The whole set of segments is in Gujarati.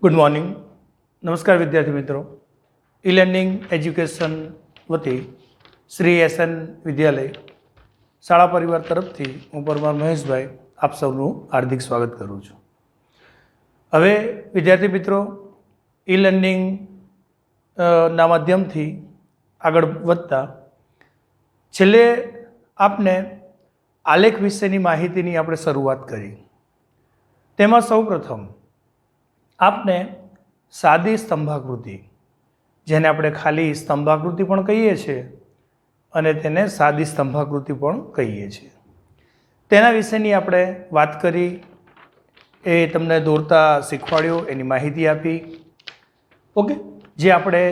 Good morning. नमस्कार विद्यार्थी मित्रों। ई लर्निंग एज्युकेशन वती श्री एसएन विद्यालय शाळा परिवार तरफथी हूँ परमार महेशभाई आप सौનું हार्दिक स्वागत करूँ छूँ। हवे विद्यार्थी मित्रों ई लर्निंग ना माध्यमथी आगळ वधता छेल्ले आपने आलेख विशेनी माहितीनी आपणे शरूआत करी। तेमां सौप्रथम आपने सादी स्तंभाकृति जेने आपणे खाली स्तंभाकृति पण कहीए छीए अने तेने सादी स्तंभाकृति पण कहीए छीए तेना विशेनी आपणे वात करी। ए तमने दौरता शीखवाड्यो एनी माहिती आपी। ओके, जे आपणे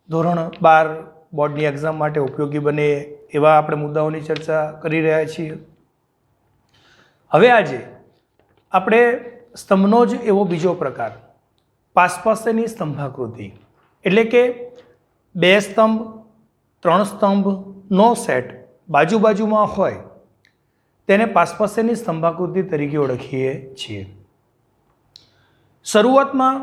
धोरण 12 बोर्डनी एक्जाम माटे उपयोगी बने एवा आपणे मुद्दाओनी चर्चा करी रह्या छीए। हवे आजे आपणे स्तंभनो ज एवो बीजो प्रकार पासपासेनी स्तंभाकृति एटले के बे स्तंभ 3 स्तंभनो सेट बाजू बाजूमां होय तेने पासपासेनी स्तंभाकृति तरीके ओळखीए छीए। शरूआतमां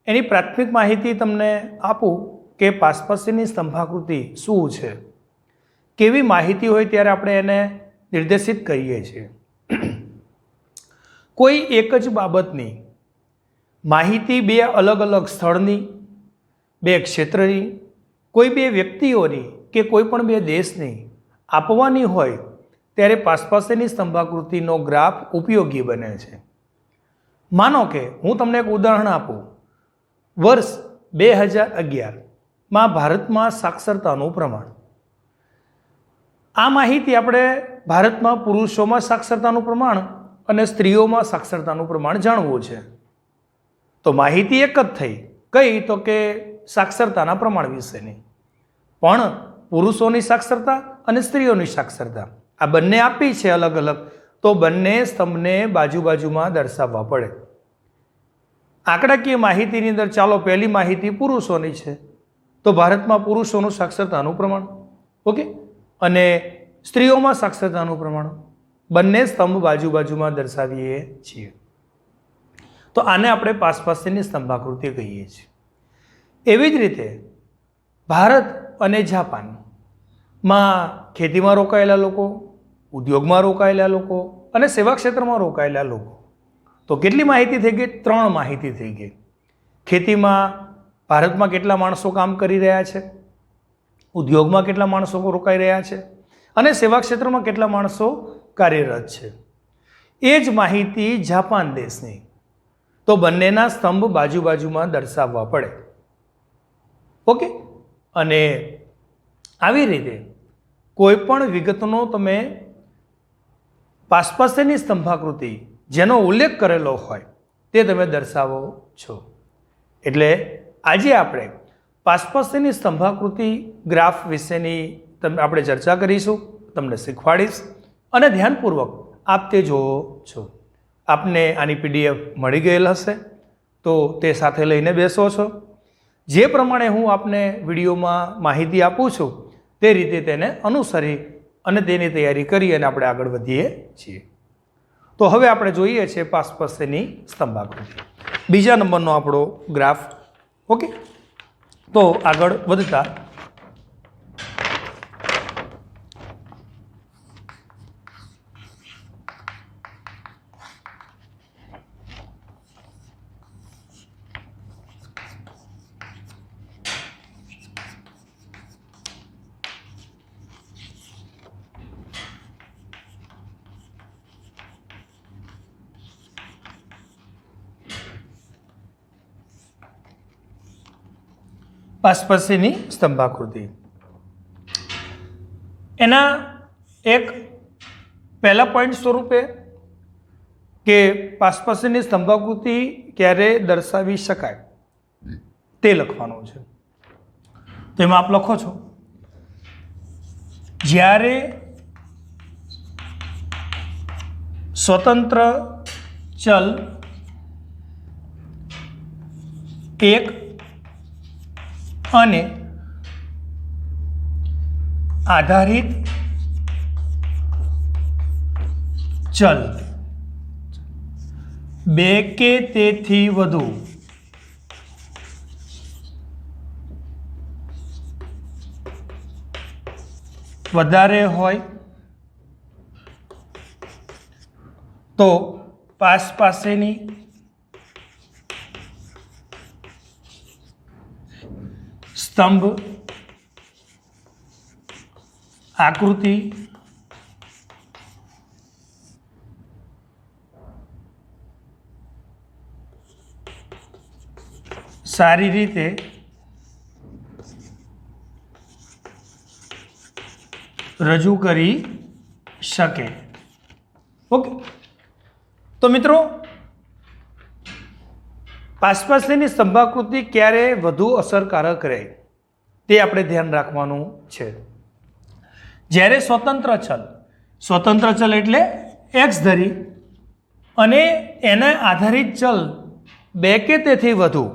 एनी प्राथमिक माहिती तमने आपું के पासपासेनी स्तंभाकृति शुं छे, केवी माहिती होय त्यारे आपणे एने निर्देशित करीए छीए। कोई एक ज बाबतनी माहिती बे अलग अलग स्थळनी, बे क्षेत्रनी, कोई बे व्यक्तिओनी के कोई पण बे देशनी आपवानी होय त्यारे पासपासेनी स्तंभाकृतिनो ग्राफ उपयोगी बने छे। मानो के हूँ तमने एक उदाहरण आपूँ। वर्ष 2011 मां भारतमां साक्षरतानुं प्रमाण। आ माहिती आपणे भारतमां पुरुषोमां साक्षरतानुं प्रमाण अने स्त्रीओमां साक्षरतानुं प्रमाण जाणवुं छे। तो माहिती एक ज थई, कई तो के साक्षरताना प्रमाण विशेनी, पण पुरुषोनी साक्षरता अने स्त्रीओनी साक्षरता आ बंने आपी छे अलग अलग, तो बंने स्तंभने बाजू बाजूमां दर्शाववा पड़े। आंकड़ाकीय माहितीनी अंदर चालो पहली माहिती पुरुषोनी छे तो भारतमां पुरुषोनुं साक्षरतानुं प्रमाण, ओके, अने स्त्रीओमां साक्षरतानुं प्रमाण बंने स्तंभ बाजू बाजूमां दर्शावीए छीए। तो आने आपणे पासपासेनी स्तंभाकृति कहीए छीए। एवी ज रीते भारत अने जापान मां खेतीमां रोकायेला लोको, उद्योगमां रोकायेला लोको अने सेवा क्षेत्रमां रोकायेला लोको। तो केटली माहिती थई गई? 3 माहिती थई गई। खेतीमां भारतमां केटला माणसो काम करी रह्या छे, उद्योगमां केटला माणसो रोकाई रह्या छे अने सेवा क्षेत्रमां केटला माणसो कार्यरत छे। ए ज माहिती जापान देशनी, तो बंनेना स्तंभ बाजू बाजूमां दर्शाववा पड़े। ओके, अने आवी रीते कोईपण विगतनो तमे पासपासेनी स्तंभाकृति जेनो उल्लेख करेलो होय ते तमे दर्शावो छो। एटले आजे आपणे पासपासेनी स्तंभाकृति ग्राफ विशेनी आपणे चर्चा करीशुं, तमने शीखवाडीश अने ध्यानपूर्वक आप ते जोवो छो। आपने आनी पीडीएफ मळी गयेल हशे तो ते साथे लईने बेसो छो। जे प्रमाणे हूँ आपने विडियोमां माहिती आपूँ छूं ते रीते तेने अनुसरी अने तेनी तैयारी करी अने आपणे आगळ वधीए छीए। तो हवे आपणे जोईए छे पासपासेनी स्तंभाकृति। बीजा नंबरनो आपणो ग्राफ। ओके, तो आगळ वधता पासपासेनी स्तंभाकृति। एना एक पहला पॉइंट स्वरूपे के पासपासेनी स्तंभाकृति क्यारे दर्शावी शकाय ते लखवानुं छे। तेमां आप लखो छो ज्यारे स्वतंत्र चल एक अने आधारित चल બે કે તેથી વધુ વધારે હોય તો પાસેની સ્તંભ આકૃતિ સારી રીતે રજૂ કરી શકે. ઓકે, તો મિત્રો પાસેની સ્તંભાકૃતિ ક્યારે વધુ અસરકારક રહે તે આપણે ધ્યાન રાખવાનું છે. જ્યારે સ્વતંત્ર ચલ એટલે એક્સ ધરી અને એના આધારિત ચલ બે કે તેથી વધુ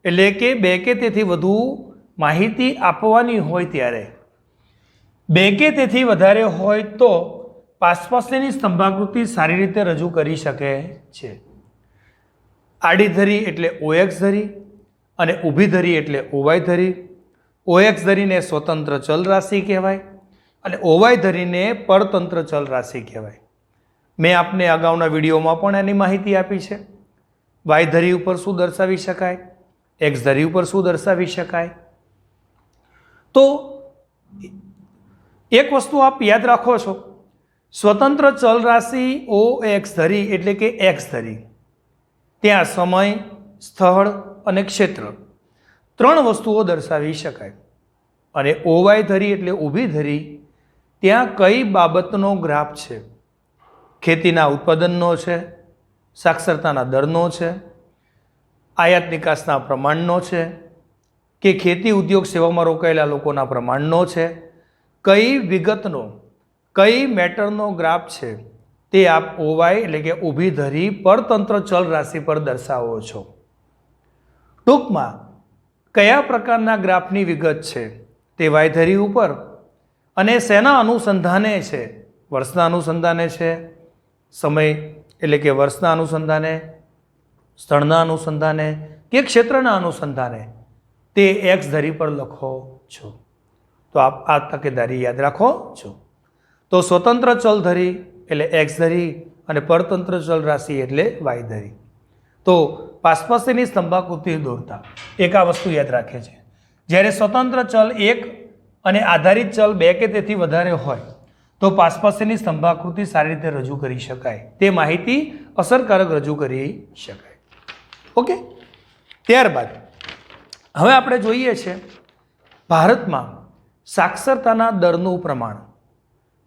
એટલે કે બે કે તેથી વધુ માહિતી આપવાની હોય ત્યારે બે કે તેથી વધારે હોય તો પાસેની સ્તંભાકૃતિ સારી રીતે રજૂ કરી શકે છે. આડી ધરી એટલે ઓએક્સ ધરી અને ઊભી ધરી એટલે ઓવાય ધરી. ઓએક્સ ધરીને સ્વતંત્ર ચલ રાશિ કહેવાય અને ઓવાય ધરીને પરતંત્ર ચલ રાશિ કહેવાય. મેં આપને અગાઉના વિડીયોમાં પણ એની માહિતી આપી છે. વાય ધરી ઉપર શું દર્શાવી શકાય, એક્સ ધરી ઉપર શું દર્શાવી શકાય. તો એક વસ્તુ આપ યાદ રાખો છો, સ્વતંત્ર ચલ રાશિ ઓ એક્સ ધરી એટલે કે એક્સ ધરી, ત્યાં સમય, સ્થળ અને ક્ષેત્ર ત્રણ વસ્તુઓ દર્શાવી શકાય. અને ઓવાય ધરી એટલે ઊભી ધરી, ત્યાં કઈ બાબતનો ગ્રાફ છે, ખેતીના ઉત્પાદનનો છે, સાક્ષરતાના દરનો છે, આયાત નિકાસના પ્રમાણનો છે કે ખેતી ઉદ્યોગ સેવામાં રોકાયેલા લોકોના પ્રમાણનો છે, કઈ વિગતનો કઈ મેટરનો ગ્રાફ છે તે આપ ઓવાય એટલે કે ઊભી ધરી પરતંત્ર ચલ રાશિ પર દર્શાવો છો. ટૂંકમાં કયા પ્રકારના ગ્રાફની વિગત છે તે વાય ધરી ઉપર અને શેના અનુસંધાને છે, વર્ષના અનુસંધાને છે, સમય એટલે કે વર્ષના અનુસંધાને, સ્થળના અનુસંધાને કે ક્ષેત્રના અનુસંધાને તે એક્સ ધરી પર લખો છો. તો આપ આ તકેદારી યાદ રાખો છો. તો સ્વતંત્ર ચલ ધરી એટલે એક્સ ધરી અને પરતંત્ર ચલ રાશિ એટલે વાય ધરી. તો પાસેની સ્તંભાકૃતિ દોરતા એક આ વસ્તુ યાદ રાખે છે, જ્યારે સ્વતંત્ર ચલ એક અને આધારિત ચલ બે કે તેથી વધારે હોય તો પાસેની સ્તંભાકૃતિ સારી રીતે રજૂ કરી શકાય, તે માહિતી અસરકારક રજૂ કરી શકાય. ઓકે, ત્યારબાદ હવે આપણે જોઈએ છે ભારતમાં સાક્ષરતાના દરનું પ્રમાણ.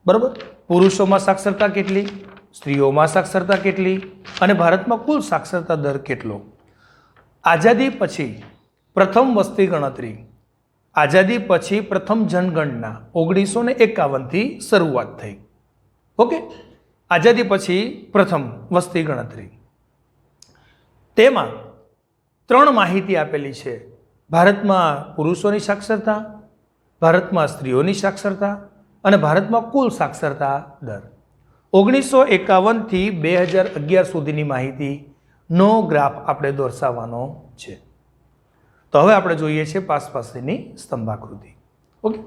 બરાબર, પુરુષોમાં સાક્ષરતા કેટલી, સ્ત્રીઓમાં સાક્ષરતા કેટલી અને ભારતમાં કુલ સાક્ષરતા દર કેટલો. આઝાદી પછી પ્રથમ વસ્તી ગણતરી, આઝાદી પછી પ્રથમ જનગણના 1951થી શરૂઆત થઈ. ઓકે, આઝાદી પછી પ્રથમ વસ્તી ગણતરી, તેમાં ત્રણ માહિતી આપેલી છે. ભારતમાં પુરુષોની સાક્ષરતા, ભારતમાં સ્ત્રીઓની સાક્ષરતા અને ભારતમાં કુલ સાક્ષરતા દર. 1951થી 2011 સુધીની માહિતીનો ગ્રાફ આપણે દર્શાવવાનો છે. તો હવે આપણે જોઈએ છે પાસેની સ્તંભાકૃતિ. ઓકે,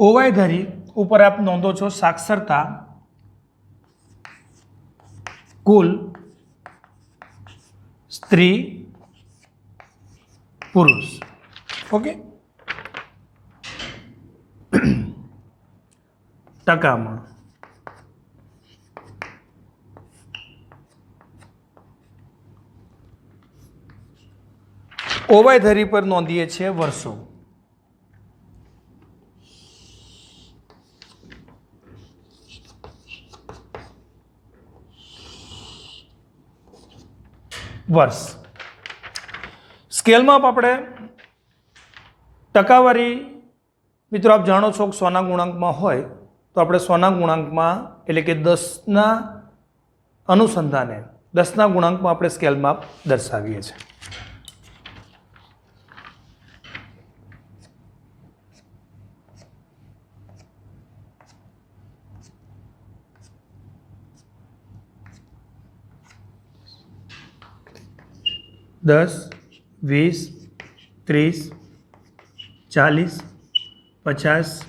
ઓવાય ધરી ઉપર આપ નોંધો છો સાક્ષરતા કુલ સ્ત્રી પુરુષ. ઓકે, ટકામાં. ઓવાય ધરી પર નોંધીએ છીએ વર્ષો. વર્ષ. સ્કેલમાં આપણે ટકાવારી મિત્રો આપ જાણો છો કે 100ના ગુણાંકમાં હોય તો આપણે 100ના ગુણાંકમાં એટલે કે 10ના અનુસંધાને 10ના ગુણાંકમાં આપણે સ્કેલમાં દર્શાવીએ છીએ. દસ, 20, 30, 40, 50,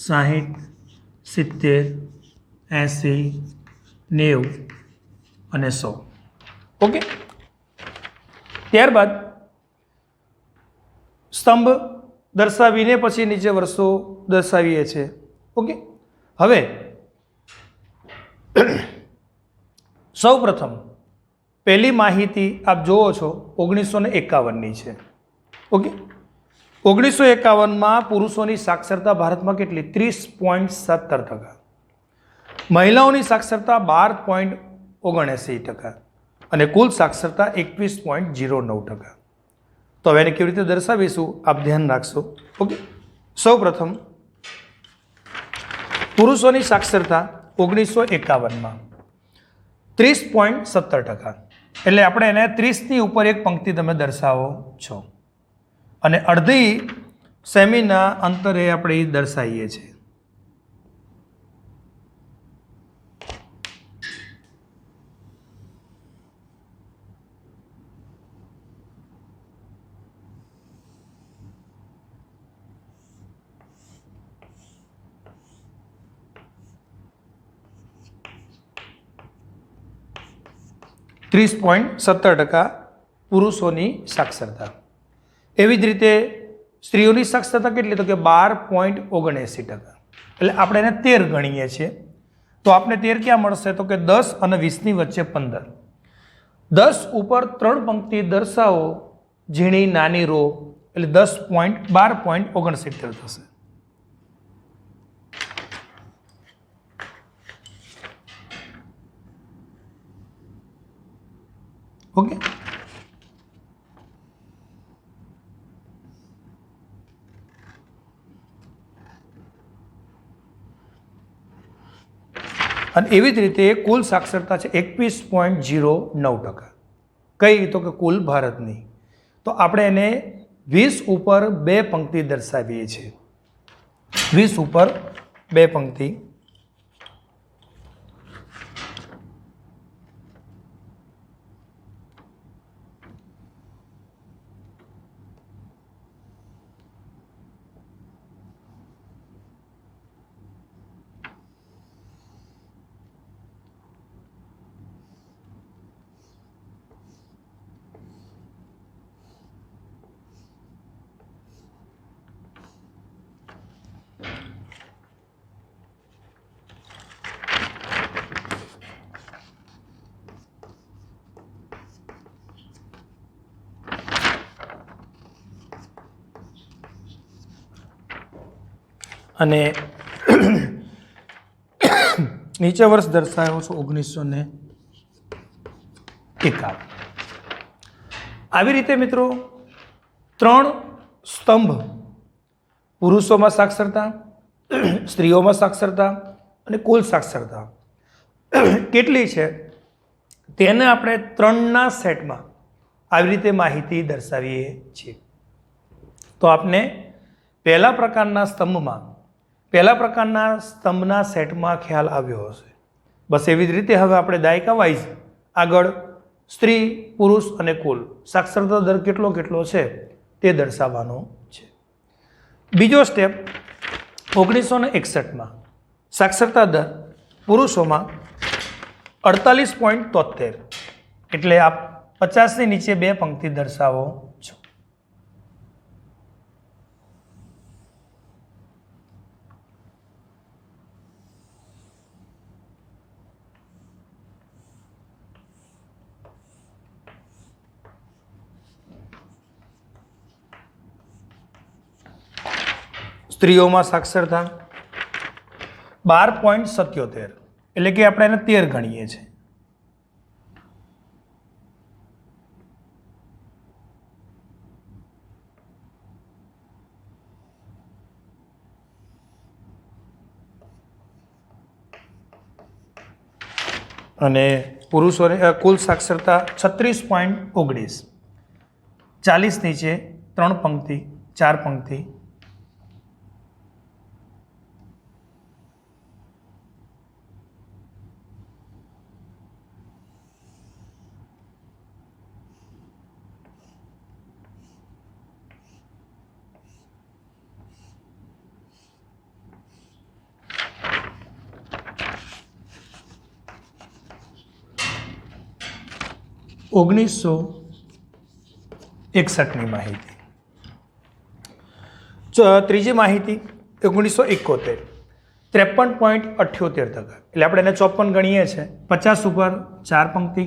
60, 70, 80, 90 અને 100. ઓકે, ત્યારબાદ સ્તંભ દર્શાવીને પછી નીચે વર્ષો દર્શાવીએ છીએ. ઓકે, હવે સૌ પ્રથમ પહેલી માહિતી આપ જુઓ છો 1951ની છે. ઓકે, 1951માં પુરુષોની સાક્ષરતા ભારતમાં કેટલી? 30.17%. મહિલાઓની સાક્ષરતા 12.79% અને કુલ સાક્ષરતા 21.09%. તો હવે એને કેવી રીતે દર્શાવીશું આપ ધ્યાન રાખશો. ઓકે, સૌ પ્રથમ પુરુષોની સાક્ષરતા 1951માં 30.17%. એટલે આપણે એને 30ની ઉપર એક પંક્તિ તમે દર્શાવો છો અને અડધી સેમીના અંતરે આપણે એ દર્શાવીએ છીએ. .17% પુરુષોની સાક્ષરતા. એવી જ રીતે સ્ત્રીઓની સાક્ષરતા કેટલી? તો કે 12.79%. એટલે આપણે એને 13 ગણીએ છીએ. તો આપણે 13 ક્યાં મળશે? તો કે 10 અને 20ની વચ્ચે 15. 10 ઉપર 3 પંક્તિ દર્શાવો ઝીણી નાની રો એટલે 12.69 થશે. ઓકે, અને એવી જ રીતે કુલ સાક્ષરતા છે 21.09%. કઈ? તો કે કુલ ભારતની. તો આપણે એને 20 ઉપર 2 પંક્તિ દર્શાવીએ છીએ. 20 ઉપર 2 પંક્તિ. અને નીચે વર્ષ દર્શાવ્યો છે 1951. આવી રીતે મિત્રો 3 સ્તંભ પુરુષોમાં સાક્ષરતા, સ્ત્રીઓમાં સાક્ષરતા અને કુલ સાક્ષરતા કેટલી છે તેને આપણે 3ના સેટમાં આવી રીતે માહિતી દર્શાવીએ છીએ. તો આપને પહેલા પ્રકારના સ્તંભના સેટમાં ખ્યાલ આવ્યો હશે. બસ એવી જ રીતે હવે આપણે દાયકા વાઇઝ આગળ સ્ત્રી, પુરુષ અને કુલ સાક્ષરતા દર કેટલો છે તે દર્શાવવાનો છે. બીજો સ્ટેપ 1961 સાક્ષરતા દર પુરુષોમાં 48.73, એટલે આપ 50ની નીચે બે પંક્તિ દર્શાવો છો. સ્ત્રીઓમાં સાક્ષરતા 12.77, એટલે કે આપણે એને 13 ગણીએ છીએ. અને પુરુષોને કુલ સાક્ષરતા 36.19, 40 નીચે 3 પંક્તિ 4 પંક્તિ. ઓગણીસો 61ની માહિતી. ત્રીજી માહિતી 1971, 53.78%, એટલે આપણે એને 54 ગણીએ છીએ. 50 ઉપર 4 પંક્તિ.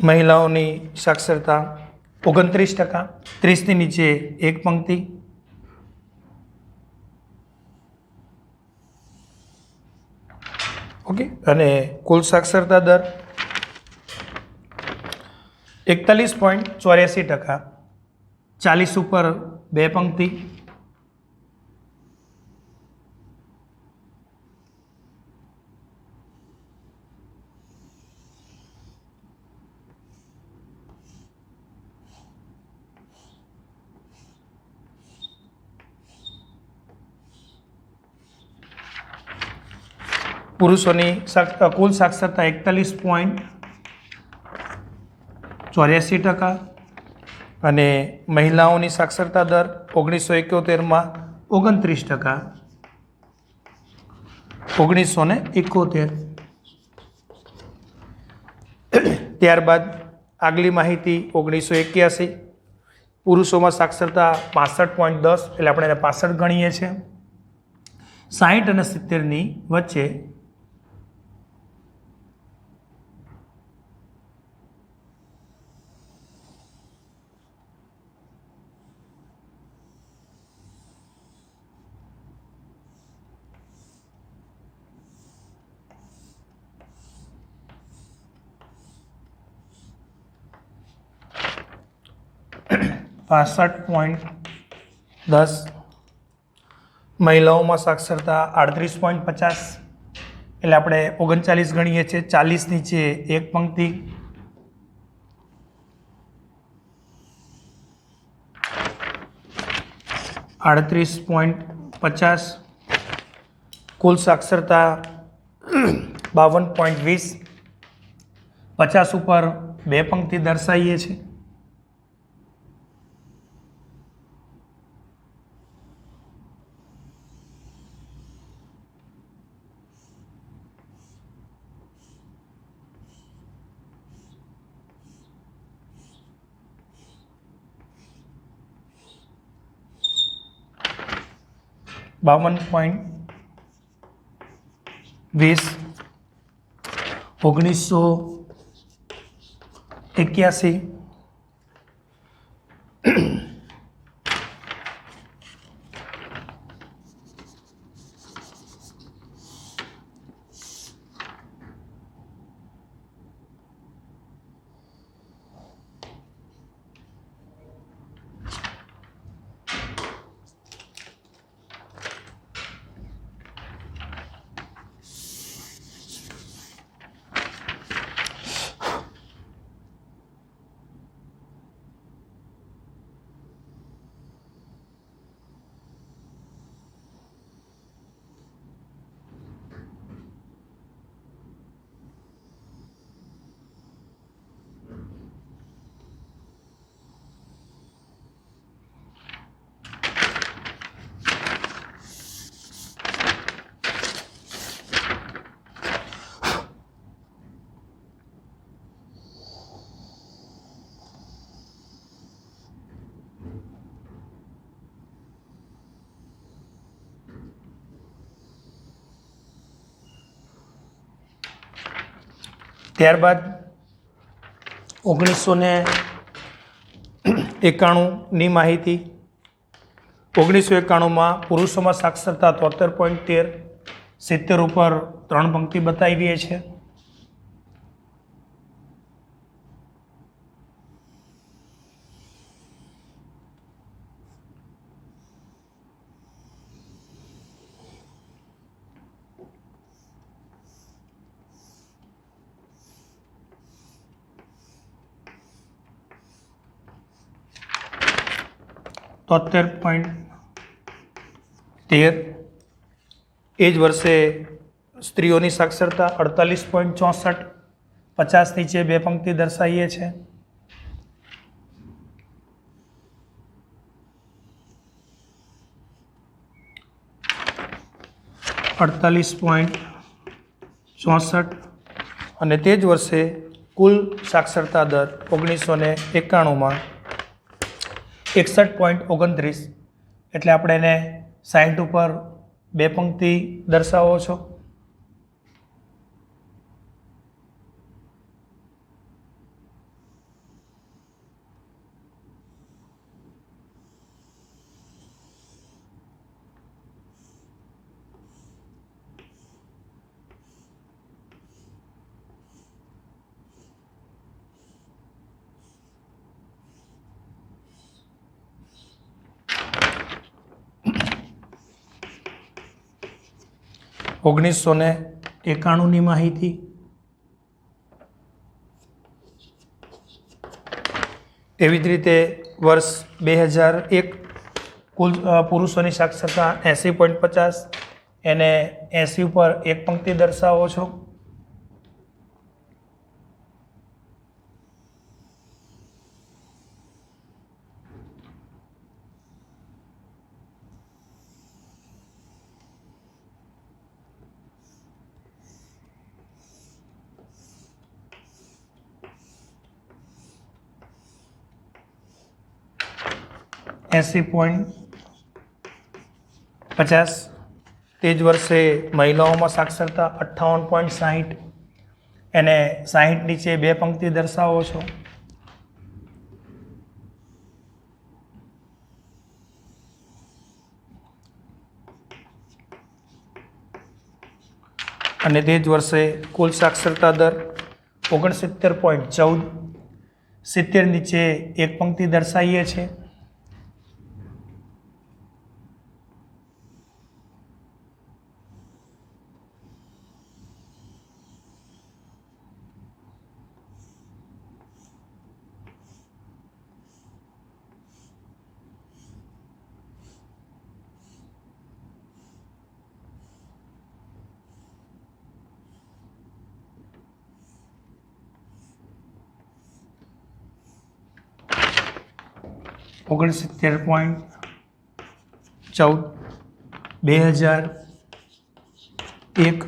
મહિલાઓની સાક્ષરતા 29%, 30ની નીચે એક પંક્તિ. ઓકે. અને કુલ સાક્ષરતા દર 41.84%, 40 ઉપર બે પંક્તિ. પુરુષોની કુલ સાક્ષરતા 41.84%, અને મહિલાઓની સાક્ષરતા દર 1971માં 29%, 1971. ત્યારબાદ આગલી માહિતી 1981, પુરુષોમાં સાક્ષરતા 65.10, એટલે આપણે એને 65 ગણીએ છીએ. 60 અને 70ની વચ્ચે $65.10. મહિલાઓમાં સાક્ષરતા 38.50, એટલે આપણે 39 ગણીએ છીએ. 40 નીચે એક પંક્તિ. $38.50. કુલ સાક્ષરતા 52.20, 50 ઉપર બે પંક્તિ દર્શાવીએ છીએ. $52.20, 1981. ત્યારબાદ 1991ની માહિતી. 1991માં પુરુષોમાં સાક્ષરતા 73.13, 70 ઉપર 3 પંક્તિ બતાવી છે. એ જ વર્ષે સ્ત્રીઓની સાક્ષરતા 48.64, 50 નીચે 2 પંક્તિ દર્શાવીએ છે. અને તે જ વર્ષે કુલ સાક્ષરતા દર 1991માં 61.29, એટલે આપણે એને 60 ઉપર 2 પંક્તિ દર્શાવો છો. ઓગણીસો ને 91ની માહિતી. એવી જ રીતે વર્ષ 2001 કુલ પુરુષોની સાક્ષરતા 80.50, એને 80 ઉપર 1 પંક્તિ દર્શાવો છો. $80.50. તે જ વર્ષે મહિલાઓમાં સાક્ષરતા 58.60, એને 60 નીચે 2 પંક્તિ દર્શાવો છો. અને તે જ વર્ષે કુલ સાક્ષરતા દર 69.14, 70 નીચે 1 પંક્તિ દર્શાવીએ છીએ. $69.14, 2001.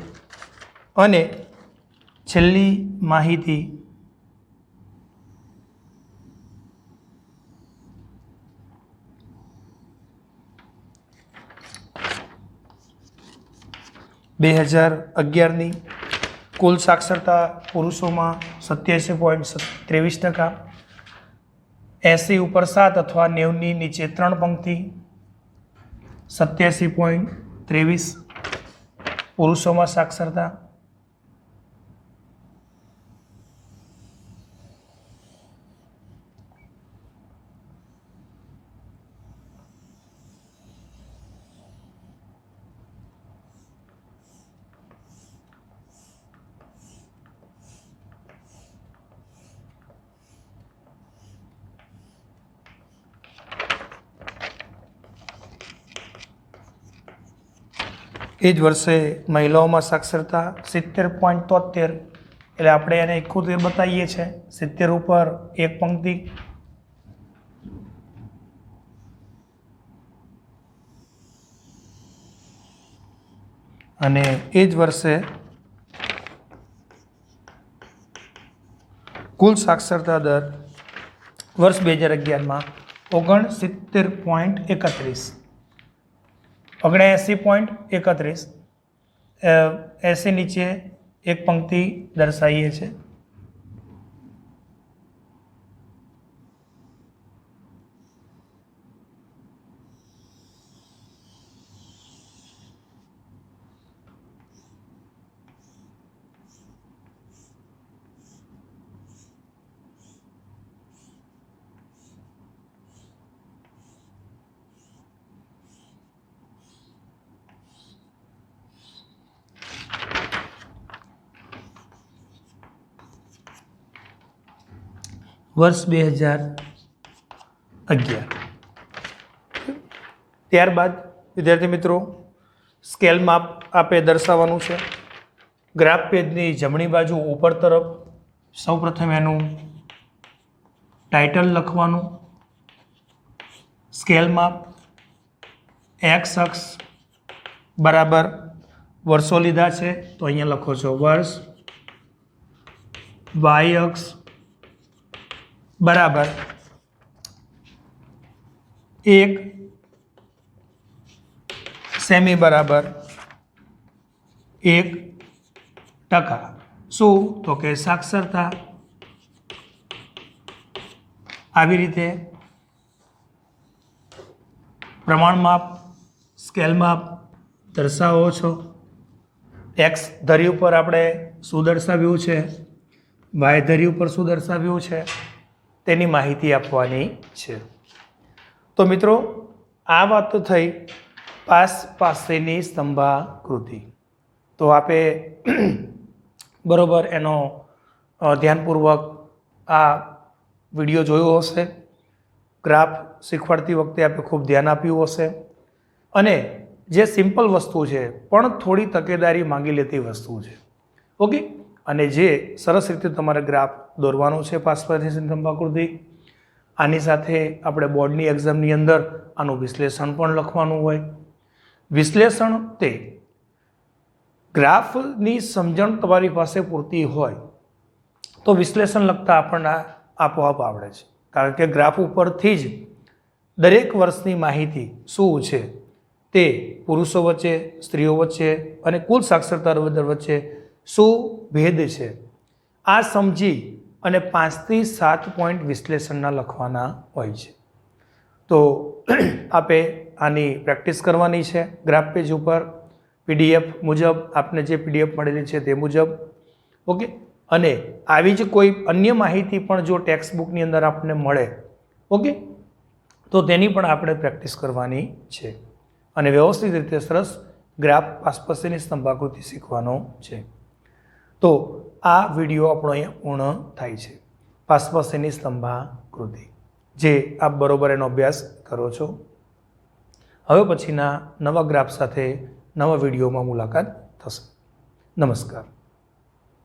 અને છેલ્લી માહિતી 2011ની કુલ સાક્ષરતા પુરુષોમાં 87.23%, 80 ઉપર 7 અથવા 90ની નીચે 3 પંક્તિ 87.23 પુરુષોમાં સાક્ષરતા. એ જ વર્ષે મહિલાઓમાં સાક્ષરતા 70.73, એટલે આપણે એને 71 બતાવીએ છીએ. 70 ઉપર 1 પંક્તિ. અને એ જ વર્ષે કુલ સાક્ષરતા દર વર્ષ 2011માં 69.31, 79.31, 80 નીચે 1 પંક્તિ દર્શાવીએ છીએ. વર્ષ 2011. ત્યારબાદ વિદ્યાર્થી મિત્રો સ્કેલ માપ આપે દર્શાવવાનું છે. ગ્રાફ પેજની જમણી બાજુ ઉપર તરફ સૌપ્રથમ એનું ટાઇટલ લખવાનું. સ્કેલ માપ એક્સ અક્ષ બરાબર વર્ષો લીધા છે તો અહીંયા લખો છો વર્ષ, વાય અક્ષ બરાબર 1 સેમી બરાબર 1%. શું તો કે સાક્ષરતા. આવી રીતે પ્રમાણ માપ સ્કેલ માપ દર્શાવો છો. એક્સ ધરી ઉપર આપણે શું દર્શાવ્યું છે, વાય ધરી ઉપર શું દર્શાવ્યું છે તેની માહિતી આપવાની છે. તો મિત્રો આ વાત તો થઈ પાસ પાસેની સ્તંભાકૃતિ. તો આપે બરોબર એનો ધ્યાનપૂર્વક આ વિડીયો જોયો હશે. ગ્રાફ શીખવાડતી વખતે આપણે ખૂબ ધ્યાન આપ્યું હશે. અને જે સિમ્પલ વસ્તુ છે પણ થોડી તકેદારી માંગી લેતી વસ્તુ છે. ઓકે. અને જે સરસ રીતે તમારે ગ્રાફ દોરવાનું છે પાસ પાસેની સ્તંભાકૃતિ. આની સાથે આપણે બોર્ડની એક્ઝામની અંદર આનું વિશ્લેષણ પણ લખવાનું હોય. વિશ્લેષણ તે ગ્રાફની સમજણ તમારી પાસે પૂરતી હોય તો વિશ્લેષણ લખતા આપણને આપોઆપ આવડે છે. કારણ કે ગ્રાફ ઉપરથી જ દરેક વર્ષની માહિતી શું છે તે પુરુષો વચ્ચે, સ્ત્રીઓ વચ્ચે અને કુલ સાક્ષરતા દર વચ્ચે શું ભેદ છે આ સમજી અને 5 થી 7 પોઈન્ટ વિશ્લેષણના લખવાના હોય છે. તો આપે આની પ્રેક્ટિસ કરવાની છે ગ્રાફ પેજ ઉપર PDF મુજબ. આપને જે PDF મળેલી છે તે મુજબ. ઓકે. અને આવી જ કોઈ અન્ય માહિતી પણ જો ટેક્સ્ટ બુકની અંદર આપણને મળે, ઓકે, તો તેની પણ આપણે પ્રેક્ટિસ કરવાની છે. અને વ્યવસ્થિત રીતે સરસ ગ્રાફ પાસ પાસેની સ્તંભાકૃતિ શીખવાનો છે. તો આ વિડીયો આપણો અહીંયા પૂર્ણ થાય છે. પાસ પાસેની સ્તંભાકૃતિ જે આપ બરોબર એનો અભ્યાસ કરો છો. હવે પછીના નવા ગ્રાફ સાથે નવા વિડીયોમાં મુલાકાત થશે. નમસ્કાર.